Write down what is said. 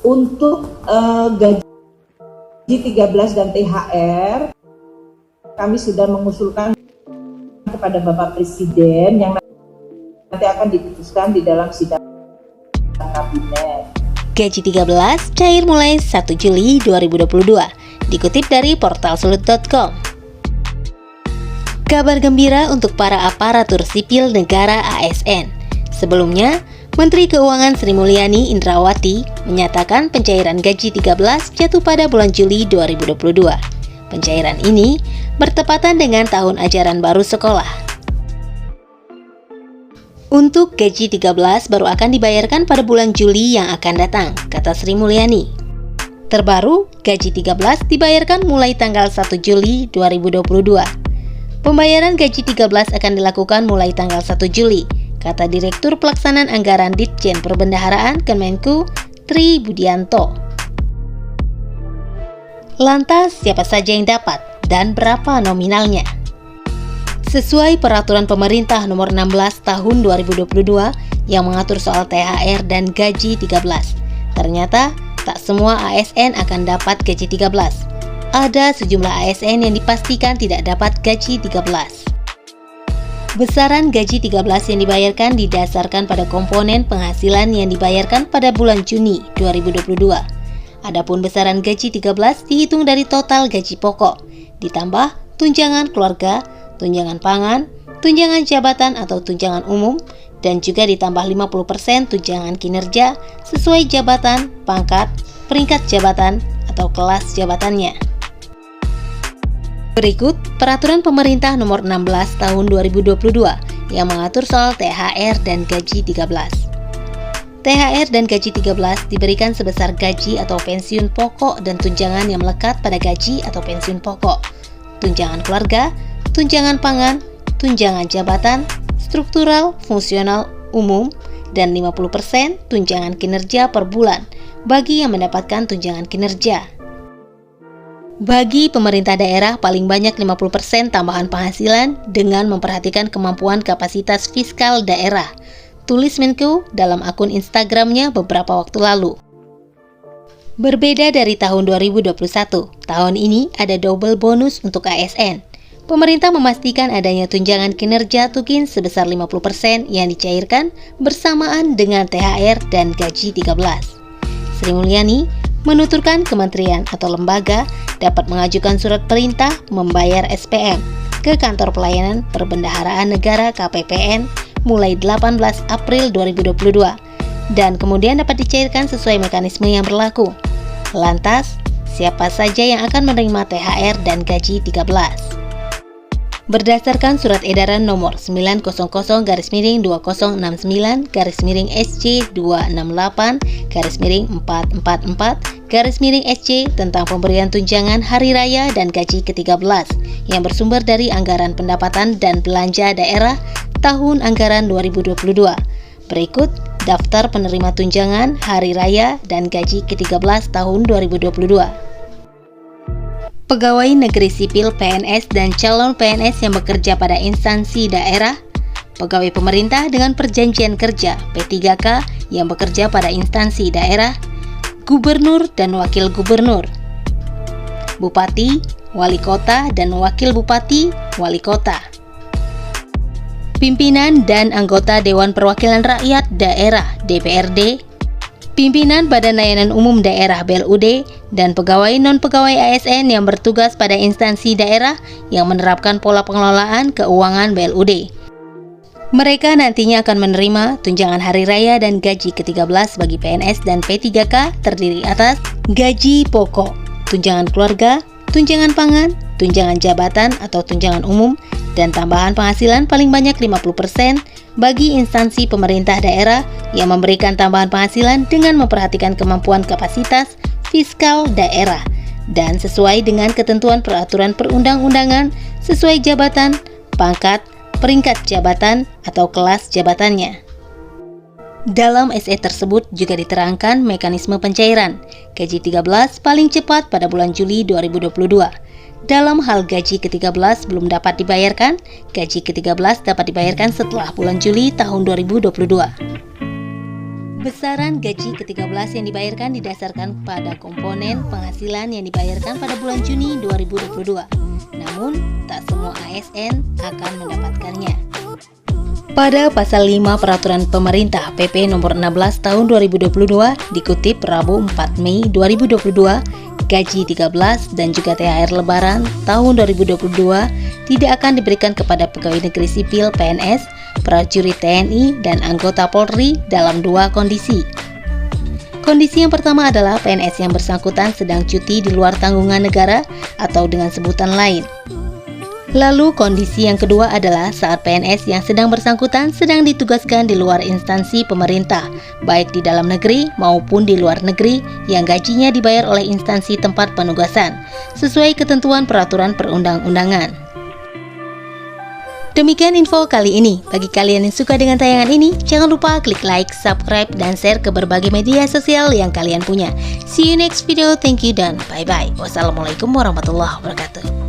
Untuk gaji 13 dan THR, kami sudah mengusulkan kepada Bapak Presiden yang nanti akan diputuskan di dalam sidang kabinet. Gaji 13 cair mulai 1 Juli 2022, dikutip dari portal sulut.com. Kabar gembira untuk para aparatur sipil negara ASN. Sebelumnya, Menteri Keuangan Sri Mulyani Indrawati menyatakan pencairan gaji 13 jatuh pada bulan Juli 2022. Pencairan ini bertepatan dengan tahun ajaran baru sekolah. Untuk gaji 13 baru akan dibayarkan pada bulan Juli yang akan datang, kata Sri Mulyani. Terbaru, gaji 13 dibayarkan mulai tanggal 1 Juli 2022. Pembayaran gaji 13 akan dilakukan mulai tanggal 1 Juli, kata Direktur Pelaksanaan Anggaran Ditjen Perbendaharaan Kemenku, Tri Budianto. Lantas, siapa saja yang dapat dan berapa nominalnya? Sesuai peraturan pemerintah nomor 16 tahun 2022 yang mengatur soal THR dan gaji 13, ternyata tak semua ASN akan dapat gaji 13. Ada sejumlah ASN yang dipastikan tidak dapat gaji 13. Besaran gaji 13 yang dibayarkan didasarkan pada komponen penghasilan yang dibayarkan pada bulan Juni 2022. Adapun besaran gaji 13 dihitung dari total gaji pokok, ditambah tunjangan keluarga, tunjangan pangan, tunjangan jabatan atau tunjangan umum, dan juga ditambah 50% tunjangan kinerja sesuai jabatan, pangkat, peringkat jabatan, atau kelas jabatannya. Berikut Peraturan Pemerintah Nomor 16 Tahun 2022 yang mengatur soal THR dan gaji 13. THR dan gaji 13 diberikan sebesar gaji atau pensiun pokok dan tunjangan yang melekat pada gaji atau pensiun pokok, tunjangan keluarga, tunjangan pangan, tunjangan jabatan, struktural, fungsional, umum, dan 50% tunjangan kinerja per bulan bagi yang mendapatkan tunjangan kinerja. Bagi pemerintah daerah paling banyak 50% tambahan penghasilan dengan memperhatikan kemampuan kapasitas fiskal daerah, tulis Menku dalam akun Instagramnya beberapa waktu lalu. Berbeda dari tahun 2021, tahun ini ada double bonus untuk ASN. Pemerintah memastikan adanya tunjangan kinerja Tukin sebesar 50% yang dicairkan bersamaan dengan THR dan gaji 13. Sri Mulyani menuturkan kementerian atau lembaga dapat mengajukan surat perintah membayar SPM ke Kantor Pelayanan Perbendaharaan Negara KPPN mulai 18 April 2022 dan kemudian dapat dicairkan sesuai mekanisme yang berlaku. Lantas, siapa saja yang akan menerima THR dan gaji 13? Berdasarkan Surat Edaran Nomor 900-2069-268-444-SC tentang pemberian tunjangan hari raya dan gaji ke-13 yang bersumber dari Anggaran Pendapatan dan Belanja Daerah tahun anggaran 2022. Berikut daftar penerima tunjangan hari raya dan gaji ke-13 tahun 2022. Pegawai negeri sipil PNS dan calon PNS yang bekerja pada instansi daerah, pegawai pemerintah dengan perjanjian kerja P3K yang bekerja pada instansi daerah, gubernur dan wakil gubernur, bupati, wali kota dan wakil bupati, wali kota, pimpinan dan anggota Dewan Perwakilan Rakyat Daerah DPRD, pimpinan Badan Layanan Umum Daerah BLUD, dan pegawai non-pegawai ASN yang bertugas pada instansi daerah yang menerapkan pola pengelolaan keuangan BLUD. Mereka nantinya akan menerima tunjangan hari raya dan gaji ke-13 bagi PNS dan P3K terdiri atas gaji pokok, tunjangan keluarga, tunjangan pangan, tunjangan jabatan atau tunjangan umum, dan tambahan penghasilan paling banyak 50% bagi instansi pemerintah daerah yang memberikan tambahan penghasilan dengan memperhatikan kemampuan kapasitas fiskal daerah dan sesuai dengan ketentuan peraturan perundang-undangan sesuai jabatan, pangkat, peringkat jabatan atau kelas jabatannya. Dalam SE tersebut juga diterangkan mekanisme pencairan gaji 13 paling cepat pada bulan Juli 2022. Dalam hal gaji ke-13 belum dapat dibayarkan, gaji ke-13 dapat dibayarkan setelah bulan Juli tahun 2022. Besaran gaji ke-13 yang dibayarkan didasarkan pada komponen penghasilan yang dibayarkan pada bulan Juni 2022. Namun, tak semua ASN akan mendapatkannya. Pada pasal 5 Peraturan Pemerintah PP nomor 16 tahun 2022 dikutip Rabu 4 Mei 2022, gaji 13 dan juga THR Lebaran tahun 2022 tidak akan diberikan kepada pegawai negeri sipil PNS, prajurit TNI, dan anggota Polri dalam dua kondisi. Kondisi yang pertama adalah PNS yang bersangkutan sedang cuti di luar tanggungan negara atau dengan sebutan lain. Lalu kondisi yang kedua adalah saat PNS yang sedang bersangkutan sedang ditugaskan di luar instansi pemerintah, baik di dalam negeri maupun di luar negeri yang gajinya dibayar oleh instansi tempat penugasan, sesuai ketentuan peraturan perundang-undangan. Demikian info kali ini. Bagi kalian yang suka dengan tayangan ini, jangan lupa klik like, subscribe, dan share ke berbagai media sosial yang kalian punya. See you next video. Thank you dan bye-bye. Wassalamualaikum warahmatullahi wabarakatuh.